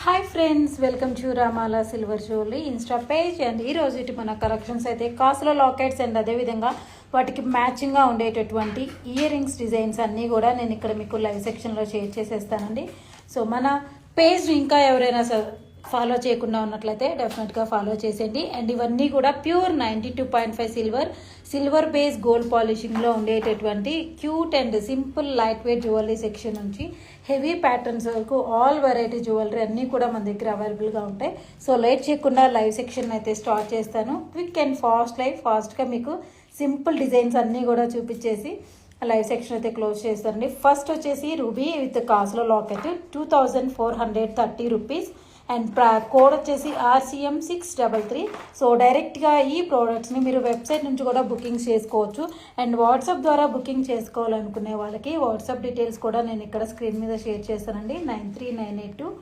Hi friends, welcome to Ramala silver jewellery insta page. And ఈ రోజు ఇటు మన కలెక్షన్స్ అయితే కాసుల లాకెట్స్ అండ్ అదేవిధంగా వాటికి మ్యాచింగ్గా ఉండేటటువంటి ఇయర్ రింగ్స్ డిజైన్స్ అన్నీ కూడా నేను ఇక్కడ మీకు లైవ్ సెక్షన్లో షేర్ చేసేస్తానండి. సో మన పేజ్ ఇంకా ఎవరైనా ఫాలో చేయకుండా ఉన్నట్లయితే డెఫినెట్గా ఫాలో చేసేయండి. అండ్ ఇవన్నీ కూడా ప్యూర్ 92.5 సిల్వర్ బేస్ గోల్డ్ పాలిషింగ్లో ఉండేటటువంటి cute and simple light weight jewellery section నుంచి హెవీ ప్యాటర్న్స్ వరకు ఆల్ వెరైటీ జ్యువెలరీ అన్నీ కూడా మన దగ్గర అవైలబుల్గా ఉంటాయి. సో లేట్ చేయకుండా లైవ్ సెక్షన్ అయితే స్టార్ట్ చేస్తాను. క్విక్ అండ్ ఫాస్ట్గా మీకు సింపుల్ డిజైన్స్ అన్నీ కూడా చూపించేసి లైవ్ సెక్షన్ అయితే క్లోజ్ చేస్తానండి. ఫస్ట్ వచ్చేసి రూబీ విత్ కాసుల లాకెట్ 2430 రూపీస్ అండ్ కోడ్ వచ్చేసి RCM 633. సో డైరెక్ట్గా ఈ ప్రోడక్ట్స్ని మీరు వెబ్సైట్ నుంచి కూడా బుకింగ్ చేసుకోవచ్చు. అండ్ వాట్సాప్ ద్వారా బుకింగ్ చేసుకోవాలనుకునే వాళ్ళకి వాట్సాప్ డీటెయిల్స్ కూడా నేను ఇక్కడ స్క్రీన్ మీద షేర్ చేస్తానండి. 9398